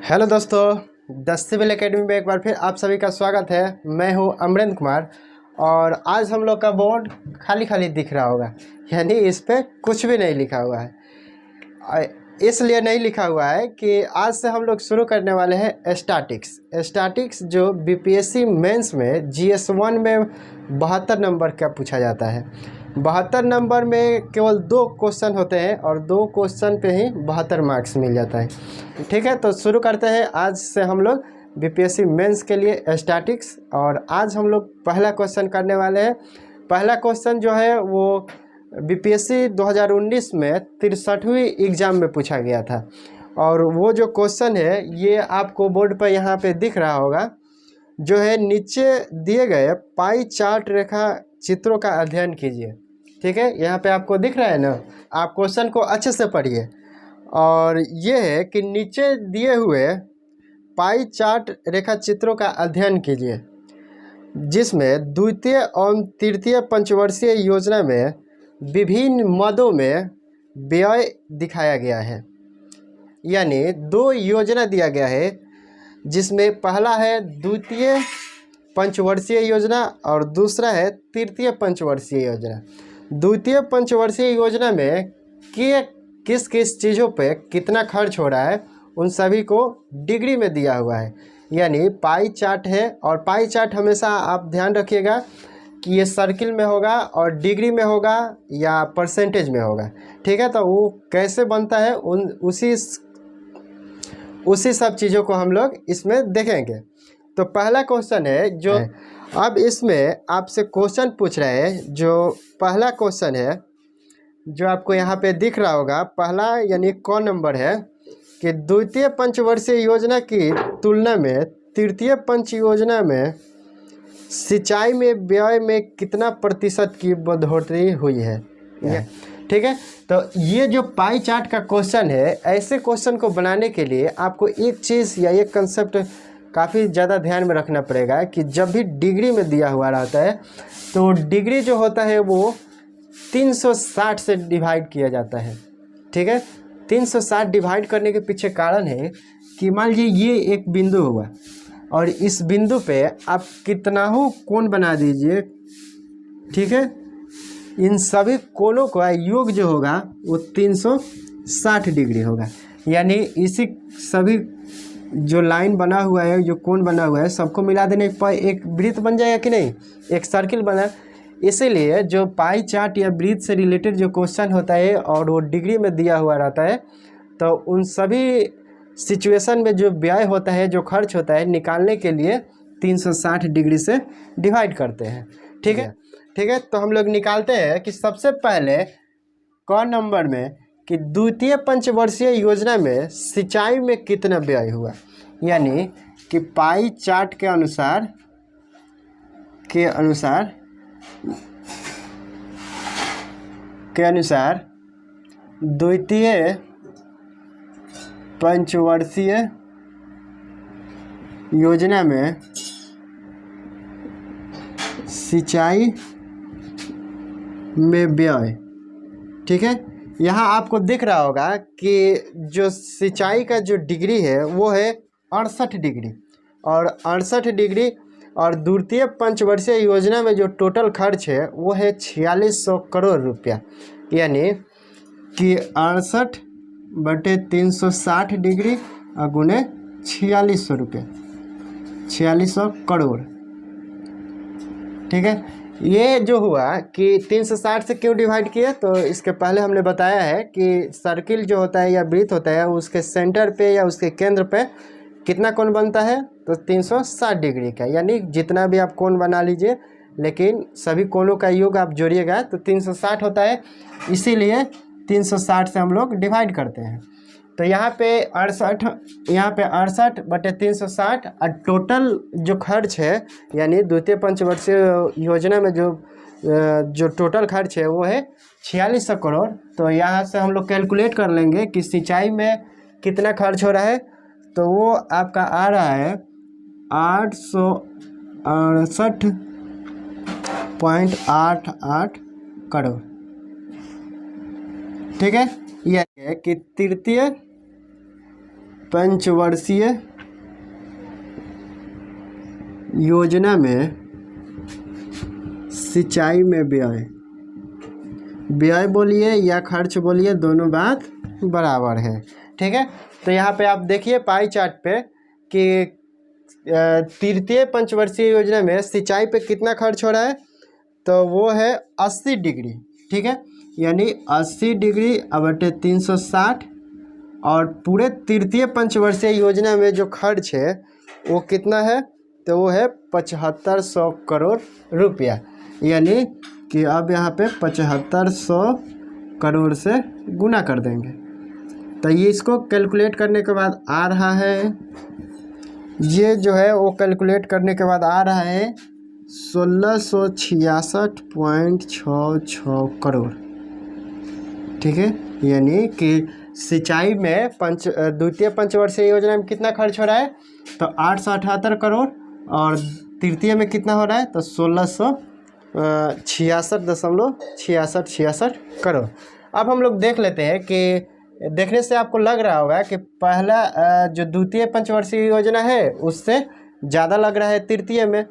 Hello दोस्तों, the civil academy में एक बार फिर आप सभी का स्वागत है। मैं हूं अमरेंद्र कुमार और आज हम लोग का बोर्ड खाली खाली दिख रहा होगा, यानी इस पे कुछ भी नहीं लिखा हुआ है। इसलिए नहीं लिखा हुआ है कि आज से हम लोग शुरू करने वाले हैं स्टैटिक्स जो बीपीएससी मेंस में GS1 में 72 नंबर का पूछा जाता है। 72 नंबर में केवल 2 क्वेश्चन होते हैं और 2 क्वेश्चन पे ही 72 मार्क्स मिल जाता है। ठीक है, तो शुरू करते हैं। आज से हम लोग बीपीएससी मेंस के लिए स्टैटिक्स, और आज हम लोग पहला क्वेश्चन करने वाले हैं। पहला क्वेश्चन जो है वो बीपीएससी 2019 में 63वीं एग्ज़ाम में पूछा गया था, और वो जो क्वेश्चन है ये आपको बोर्ड पर यहाँ पे दिख रहा होगा, जो है नीचे दिए गए पाई चार्ट रेखा चित्रों का अध्ययन कीजिए। ठीक है, यहाँ पे आपको दिख रहा है ना, आप क्वेश्चन को अच्छे से पढ़िए। और ये है कि नीचे दिए हुए पाई चार्ट रेखा चित्रों का अध्ययन कीजिए, जिसमें द्वितीय और तृतीय पंचवर्षीय योजना में विभिन्न मदों में व्यय दिखाया गया है। यानी 2 योजना दिया गया है, जिसमें पहला है द्वितीय पंचवर्षीय योजना और दूसरा है तृतीय पंचवर्षीय योजना। द्वितीय पंचवर्षीय योजना में किस किस चीज़ों पे कितना खर्च हो रहा है उन सभी को डिग्री में दिया हुआ है, यानी पाई चार्ट है। और पाई चार्ट हमेशा आप ध्यान रखिएगा कि ये सर्किल में होगा और डिग्री में होगा या परसेंटेज में होगा। ठीक है, तो वो कैसे बनता है उसी सब चीज़ों को हम लोग इसमें देखेंगे। तो पहला क्वेश्चन है जो अब इसमें आपसे क्वेश्चन पूछ रहे हैं। जो पहला क्वेश्चन है जो आपको यहाँ पे दिख रहा होगा, पहला यानी क नंबर है कि द्वितीय पंचवर्षीय योजना की तुलना में तृतीय पंच योजना में सिंचाई में व्यय में कितना प्रतिशत की बढ़ोतरी हुई है। ठीक है, तो ये जो पाई चार्ट का क्वेश्चन है, ऐसे क्वेश्चन को बनाने के लिए आपको एक चीज़ या एक कंसेप्ट काफ़ी ज़्यादा ध्यान में रखना पड़ेगा कि जब भी डिग्री में दिया हुआ रहता है तो डिग्री जो होता है वो 360 से डिवाइड किया जाता है। ठीक है, 360 डिवाइड करने के पीछे कारण है कि मान लीजिए ये एक बिंदु हुआ और इस बिंदु पे आप कितना हो कोण बना दीजिए। ठीक है, इन सभी कोणों का योग जो होगा वो 360 डिग्री होगा। यानी इसी सभी जो लाइन बना हुआ है, जो कोण बना हुआ है, सबको मिला देने पर एक वृत्त बन जाएगा कि नहीं, एक सर्किल बना। इसीलिए जो पाई चार्ट या वृत्त से रिलेटेड जो क्वेश्चन होता है और वो डिग्री में दिया हुआ रहता है, तो उन सभी सिचुएशन में जो व्यय होता है, जो खर्च होता है, निकालने के लिए 360 डिग्री से डिवाइड करते हैं। ठीक है, ठीक है, तो हम लोग निकालते हैं कि सबसे पहले क नंबर में कि द्वितीय पंचवर्षीय योजना में सिंचाई में कितना व्यय हुआ। यानी कि पाई चार्ट के अनुसार द्वितीय पंचवर्षीय योजना में सिंचाई में व्यय। ठीक है, यहाँ आपको दिख रहा होगा कि जो सिंचाई का जो डिग्री है वो है 68 डिग्री, और 68 डिग्री, और द्वितीय पंचवर्षीय योजना में जो टोटल खर्च है वो है 4600 करोड़ रुपया। यानी कि 68/360 डिग्री गुने 4600 रुपये, 4600 करोड़। ठीक है, ये जो हुआ कि 360 से क्यों डिवाइड किया, तो इसके पहले हमने बताया है कि सर्किल जो होता है या वृत्त होता है उसके सेंटर पे या उसके केंद्र पे कितना कोण बनता है, तो 360 डिग्री का। यानी जितना भी आप कोण बना लीजिए, लेकिन सभी कोणों का योग आप जोड़िएगा तो 360 होता है। इसीलिए 360 से हम लोग डिवाइड करते हैं। तो यहाँ पे 68/360, और टोटल जो खर्च है, यानी द्वितीय पंचवर्षीय योजना में जो टोटल खर्च है वो है 4600 करोड़। तो यहाँ से हम लोग कैलकुलेट कर लेंगे कि सिंचाई में कितना खर्च हो रहा है, तो वो आपका आ रहा है 868.88 करोड़। ठीक है, यह है कि तृतीय पंचवर्षीय योजना में सिंचाई में व्यय बोलिए या खर्च बोलिए, दोनों बात बराबर है। ठीक है, तो यहाँ पे आप देखिए पाई चार्ट पे कि तृतीय पंचवर्षीय योजना में सिंचाई पे कितना खर्च हो रहा है, तो वो है 80 डिग्री। ठीक है, यानी 80 डिग्री बटे 360, और पूरे तृतीय पंचवर्षीय योजना में जो खर्च है वो कितना है, तो वो है 7500 करोड़ रुपया। यानी कि अब यहाँ पे 7500 करोड़ से गुना कर देंगे, तो ये इसको कैलकुलेट करने के बाद आ रहा है, ये जो है वो कैलकुलेट करने के बाद आ रहा है 1666.66 करोड़। ठीक है, यानी कि सिंचाई में द्वितीय पंचवर्षीय योजना में कितना खर्च हो रहा है, तो 878 करोड़, और तृतीय में कितना हो रहा है, तो 1666.66 करोड़। अब हम लोग देख लेते हैं कि देखने से आपको लग रहा होगा कि पहला जो द्वितीय पंचवर्षीय योजना है उससे ज़्यादा लग रहा है तृतीय में,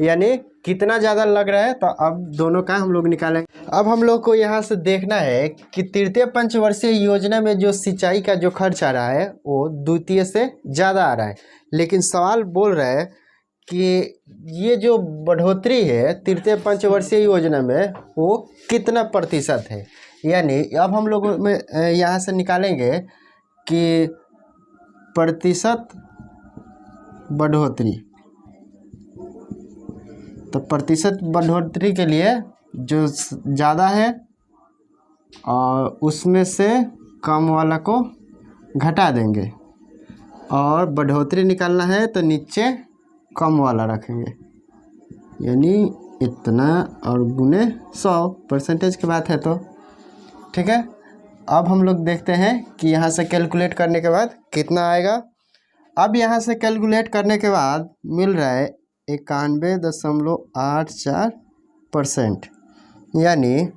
यानी कितना ज़्यादा लग रहा है, तो अब दोनों का हम लोग निकालेंगे। अब हम लोग को यहाँ से देखना है कि तृतीय पंचवर्षीय योजना में जो सिंचाई का जो खर्च आ रहा है वो द्वितीय से ज़्यादा आ रहा है, लेकिन सवाल बोल रहा है कि ये जो बढ़ोतरी है तृतीय पंचवर्षीय योजना में वो कितना प्रतिशत है। यानी अब हम लोग में यहाँ से निकालेंगे कि प्रतिशत बढ़ोतरी, तो प्रतिशत बढ़ोतरी के लिए जो ज़्यादा है और उसमें से कम वाला को घटा देंगे, और बढ़ोतरी निकालना है तो नीचे कम वाला रखेंगे, यानी इतना और गुने 100% की बात है। तो ठीक है, अब हम लोग देखते हैं कि यहाँ से कैलकुलेट करने के बाद कितना आएगा। अब यहाँ से कैलकुलेट करने के बाद मिल रहा है 91.84%, यानी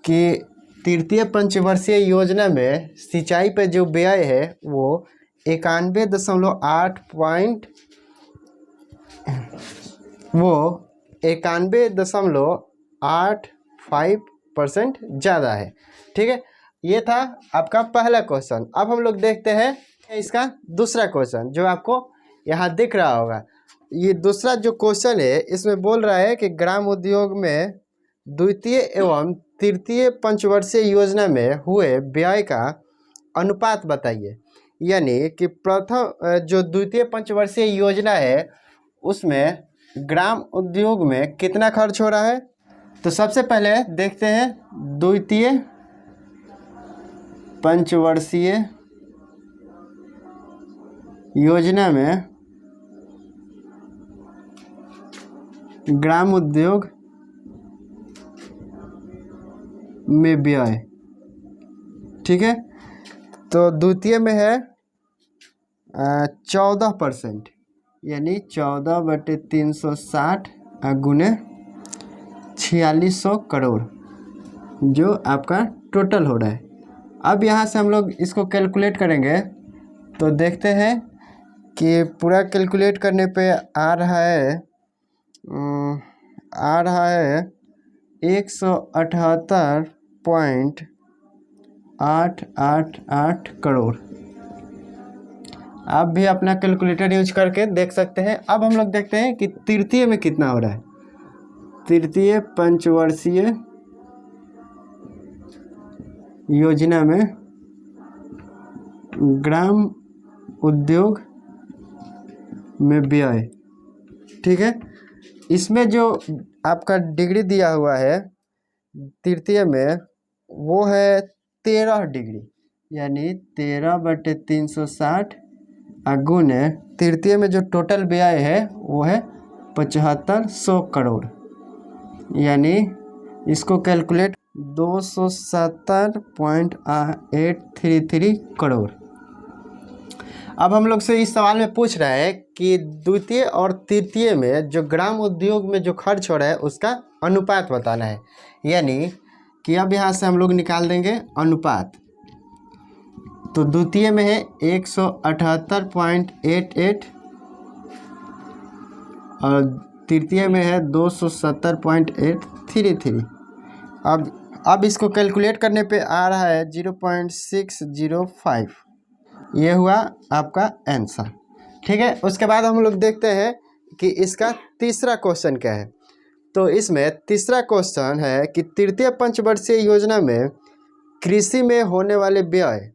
कि तृतीय पंचवर्षीय योजना में सिंचाई पे जो व्यय है वो 91.85% ज़्यादा है। ठीक है, ये था आपका पहला क्वेश्चन। अब हम लोग देखते हैं इसका दूसरा क्वेश्चन जो आपको यहाँ दिख रहा होगा। ये दूसरा जो क्वेश्चन है इसमें बोल रहा है कि ग्राम उद्योग में द्वितीय एवं तृतीय पंचवर्षीय योजना में हुए व्यय का अनुपात बताइए। यानी कि प्रथम जो द्वितीय पंचवर्षीय योजना है उसमें ग्राम उद्योग में कितना खर्च हो रहा है, तो सबसे पहले देखते हैं द्वितीय पंचवर्षीय योजना में ग्राम उद्योग में व्यय। ठीक है, तो द्वितीय में है 14%, यानी 14/360 गुने 4600 करोड़ जो आपका टोटल हो रहा है। अब यहाँ से हम लोग इसको कैलकुलेट करेंगे तो देखते हैं कि पूरा कैलकुलेट करने पे आ रहा है 178.888 करोड़। आप भी अपना कैलकुलेटर यूज करके देख सकते हैं। अब हम लोग देखते हैं कि तृतीय में कितना हो रहा है। तृतीय पंचवर्षीय योजना में ग्राम उद्योग में व्यय। ठीक है, इसमें जो आपका डिग्री दिया हुआ है तृतीय में वो है 13 डिग्री, यानी 13/360 गुने तृतीय में जो टोटल व्यय है वो है 7500 करोड़, यानी इसको कैलकुलेट 270.833 करोड़। अब हम लोग से इस सवाल में पूछ रहा है कि द्वितीय और तृतीय में जो ग्राम उद्योग में जो खर्च हो रहा है उसका अनुपात बताना है। यानी कि अब यहाँ से हम लोग निकाल देंगे अनुपात। तो द्वितीय में है 178.88 और तृतीय में है 270.833। अब इसको कैलकुलेट करने पे आ रहा है 0.605। ये हुआ आपका आंसर। ठीक है, उसके बाद हम लोग देखते हैं कि इसका तीसरा क्वेश्चन क्या है। तो इसमें तीसरा क्वेश्चन है कि तृतीय पंचवर्षीय योजना में कृषि में होने वाले व्यय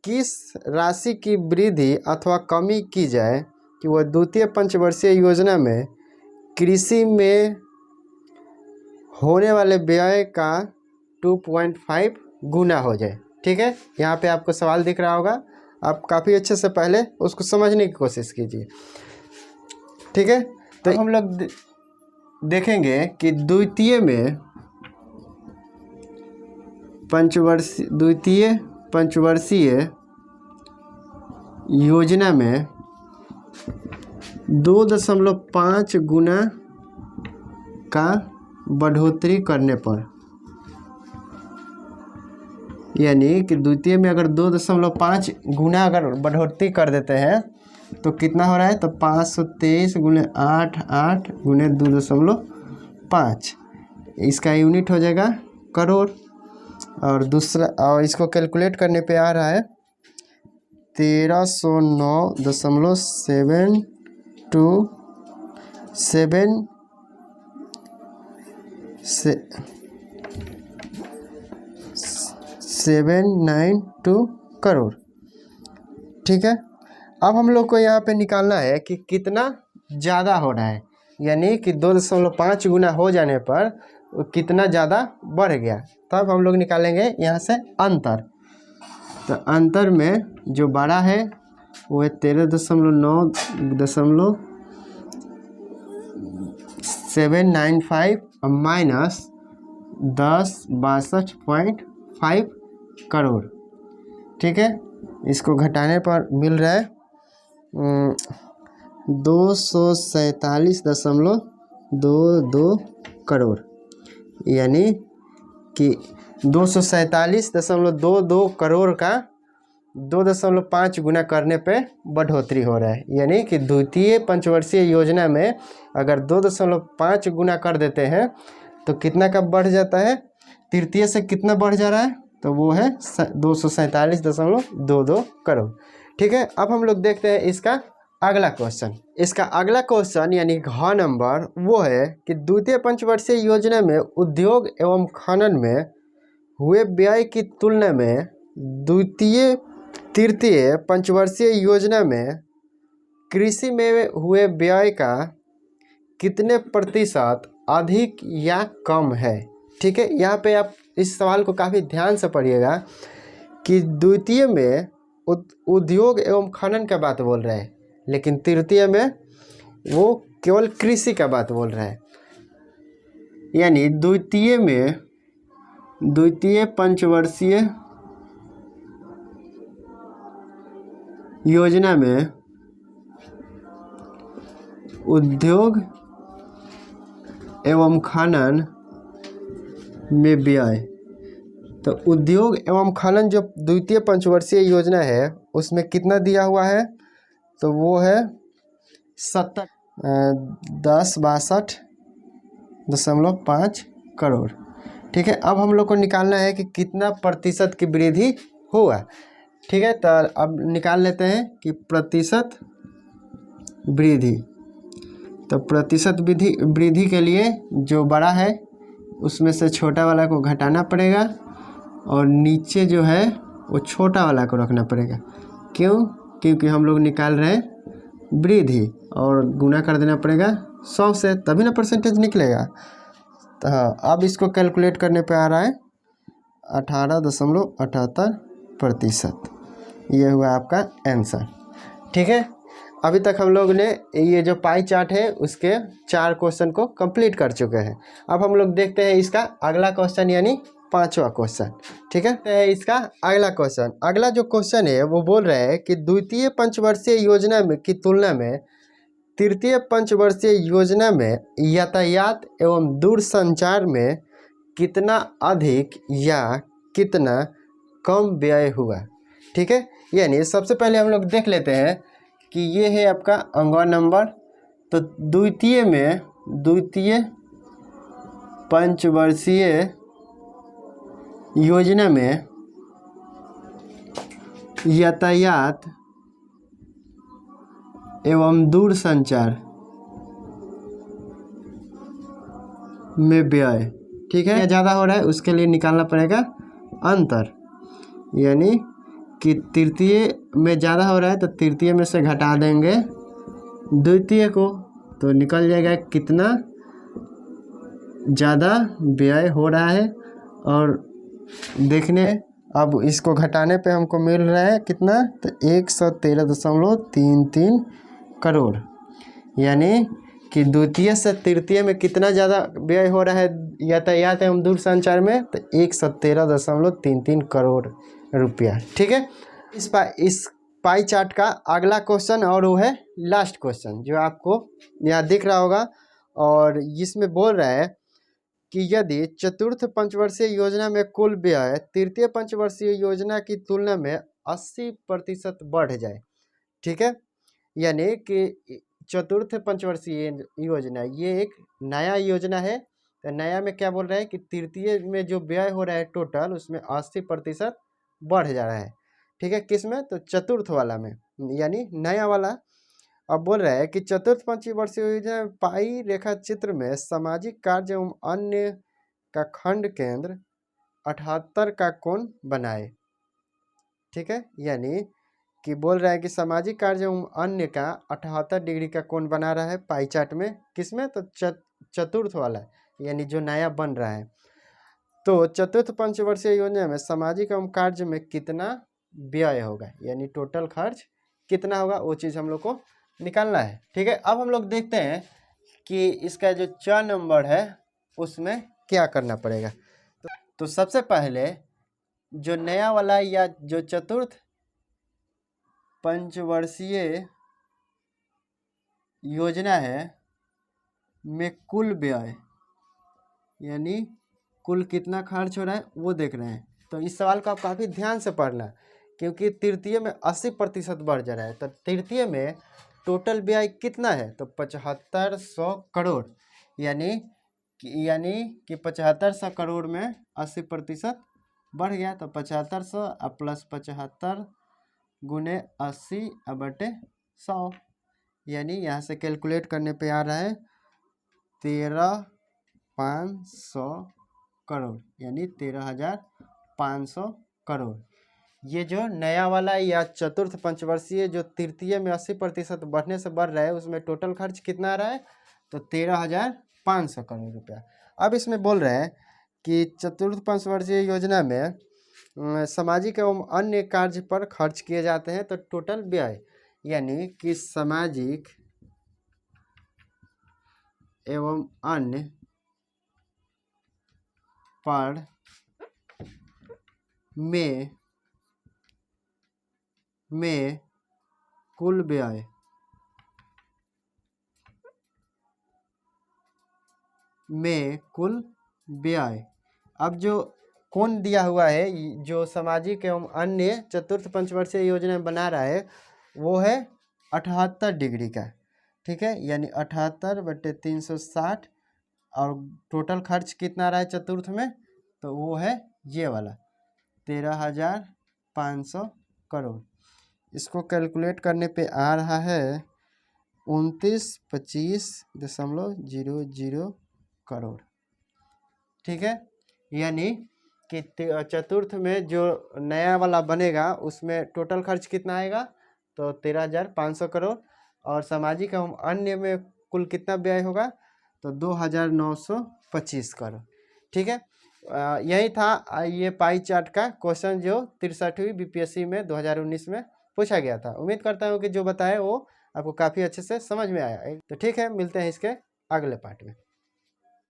किस राशि की वृद्धि अथवा कमी की जाए कि वह द्वितीय पंचवर्षीय योजना में कृषि में होने वाले व्यय का 2.5 गुना हो जाए। ठीक है, यहाँ पे आपको सवाल दिख रहा होगा, आप काफ़ी अच्छे से पहले उसको समझने की कोशिश कीजिए। ठीक है, तो हम लोग देखेंगे कि द्वितीय पंचवर्षीय योजना में 2.5 गुना का बढ़ोतरी करने पर, यानी कि द्वितीय में अगर 2.5 गुना अगर बढ़ोतरी कर देते हैं तो कितना हो रहा है, तो 523 × 8 8 × 2.5, इसका यूनिट हो जाएगा करोड़। और दूसरा, और इसको कैलकुलेट करने पे आ रहा है 1392 करोड़। ठीक है, अब हम लोग को यहाँ पे निकालना है कि कितना ज़्यादा हो रहा है, यानी कि 2.5 गुना हो जाने पर कितना ज़्यादा बढ़ गया। तब हम लोग निकालेंगे यहाँ से अंतर। तो अंतर में जो बड़ा है वो है 13.9795 माइनस 1062.5 करोड़। ठीक है, इसको घटाने पर मिल रहा है 247.22 करोड़, यानी कि 247.22 करोड़ का 2.5 गुना करने पे बढ़ोतरी हो रहा है। यानी कि द्वितीय पंचवर्षीय योजना में अगर 2.5 गुना कर देते हैं तो कितना का बढ़ जाता है, तृतीय से कितना बढ़ जा रहा है, तो वो है 247.22 करोड़। ठीक है, अब हम लोग देखते हैं इसका अगला क्वेश्चन। इसका अगला क्वेश्चन यानी घ नंबर वो है कि द्वितीय पंचवर्षीय योजना में उद्योग एवं खनन में हुए व्यय की तुलना में तृतीय पंचवर्षीय योजना में कृषि में हुए व्यय का कितने प्रतिशत अधिक या कम है। ठीक है, यहाँ पे आप इस सवाल को काफ़ी ध्यान से पढ़िएगा कि द्वितीय में उद्योग एवं खनन का बात बोल रहा है, लेकिन तृतीय में वो केवल कृषि का बात बोल रहा है। यानी द्वितीय पंचवर्षीय योजना में उद्योग एवं खनन में व्यय, तो उद्योग एवं खनन जो द्वितीय पंचवर्षीय योजना है उसमें कितना दिया हुआ है, तो वो है 1062.5 करोड़। ठीक है, अब हम लोग को निकालना है कि कितना प्रतिशत की वृद्धि हुआ। ठीक है, तो अब निकाल लेते हैं कि प्रतिशत वृद्धि। तो प्रतिशत वृद्धि के लिए जो बड़ा है उसमें से छोटा वाला को घटाना पड़ेगा और नीचे जो है वो छोटा वाला को रखना पड़ेगा। क्यों? क्योंकि हम लोग निकाल रहे हैं वृद्धि और गुना कर देना पड़ेगा 100 से, तभी ना परसेंटेज निकलेगा। तो हाँ, अब इसको कैलकुलेट करने पे आ रहा है 18.78%। ये हुआ आपका आंसर। ठीक है, अभी तक हम लोग ने ये जो पाई चार्ट है उसके 4 क्वेश्चन को कंप्लीट कर चुके हैं। अब हम लोग देखते हैं इसका अगला क्वेश्चन यानी 5वां क्वेश्चन। ठीक है, इसका अगला क्वेश्चन, अगला जो क्वेश्चन है वो बोल रहा है कि द्वितीय पंचवर्षीय योजना में की तुलना में तृतीय पंचवर्षीय योजना में यातायात एवं दूरसंचार में कितना अधिक या कितना कम व्यय हुआ। ठीक है। यानी सबसे पहले हम लोग देख लेते हैं कि ये है आपका अंगवा नंबर। तो द्वितीय पंचवर्षीय योजना में यातायात एवं दूरसंचार में व्यय, ठीक है, ज़्यादा हो रहा है, उसके लिए निकालना पड़ेगा अंतर। यानी कि तृतीय में ज़्यादा हो रहा है तो तृतीय में से घटा देंगे द्वितीय को, तो निकल जाएगा कितना ज़्यादा व्यय हो रहा है। और देखने अब इसको घटाने पे हमको मिल रहा है कितना, तो 113.33 करोड़। यानी कि द्वितीय से तृतीय में कितना ज़्यादा व्यय हो रहा है यातायात एवं दूरसंचार में, तो 117.33 करोड़ रुपया, ठीक है। इस पाई चार्ट का अगला क्वेश्चन और वो है लास्ट क्वेश्चन जो आपको यहाँ दिख रहा होगा, और इसमें बोल रहा है कि यदि चतुर्थ पंचवर्षीय योजना में कुल व्यय तृतीय पंचवर्षीय योजना की तुलना में 80% बढ़ जाए, ठीक है। यानी कि चतुर्थ पंचवर्षीय योजना ये एक नया योजना है। तो नया में क्या बोल रहा है कि तृतीय में जो व्यय हो रहा है टोटल उसमें 80% बढ़ जा रहा है, ठीक है। किस में, तो चतुर्थ वाला में, यानी नया वाला। अब बोल रहा है कि चतुर्थ पंचवर्षीय योजना में पाई रेखा चित्र में सामाजिक कार्य एवं अन्य का खंड केंद्र 78 का कोण बनाए, ठीक है। यानी कि बोल रहा है कि सामाजिक कार्य एवं अन्य का 78 डिग्री का कोण बना रहा है पाई चार्ट में। किसमें, तो चतुर्थ वाला, यानी जो नया बन रहा है। तो चतुर्थ पंचवर्षीय योजना में सामाजिक एवं कार्य में कितना व्यय होगा, यानी टोटल खर्च कितना होगा, वो चीज़ हम लोग को निकालना है, ठीक है। अब हम लोग देखते हैं कि इसका जो 4 नंबर है उसमें क्या करना पड़ेगा। तो सबसे पहले जो नया वाला या जो चतुर्थ पंचवर्षीय योजना है में कुल व्यय, यानी कुल कितना खर्च हो रहा है वो देख रहे हैं। तो इस सवाल को आप काफ़ी ध्यान से पढ़ना, क्योंकि तृतीय में 80% बढ़ जा रहा है। तो तृतीय में टोटल व्यय कितना है, तो 7500 करोड़। यानी कि 7500 करोड़ में 80% बढ़ गया, तो 7500 प्लस 75 गुने 80/100, यानी यहाँ से कैलकुलेट करने पे आ रहा है 13,500 करोड़, यानी 13,500 करोड़। ये जो नया वाला या चतुर्थ पंचवर्षीय जो तृतीय में 80% बढ़ने से बढ़ रहा है उसमें टोटल खर्च कितना आ रहा है, तो 13,500 करोड़ रुपया। अब इसमें बोल रहे हैं कि चतुर्थ पंचवर्षीय योजना में सामाजिक एवं अन्य कार्य पर खर्च किए जाते हैं, तो टोटल व्यय, यानी कि सामाजिक एवं अन्य पर में कुल व्यय अब जो कौन दिया हुआ है जो सामाजिक एवं अन्य चतुर्थ पंचवर्षीय योजना बना रहा है वो है 78 डिग्री का, ठीक है। यानी 78/360, और टोटल खर्च कितना रहा है चतुर्थ में, तो वो है ये वाला 13,500 करोड़। इसको कैलकुलेट करने पे आ रहा है 29,25.00 करोड़, ठीक है। यानी कि चतुर्थ में जो नया वाला बनेगा उसमें टोटल खर्च कितना आएगा, तो 13,500 करोड़, और सामाजिक एवं अन्य में कुल कितना व्यय होगा, तो 2,925 करोड़, ठीक है। यही था ये पाई चार्ट का क्वेश्चन जो 63वीं बीपीएससी में 2019 में पूछा गया था। उम्मीद करता हूँ कि जो बताया वो आपको काफ़ी अच्छे से समझ में आया। तो ठीक है, मिलते हैं इसके अगले पार्ट में।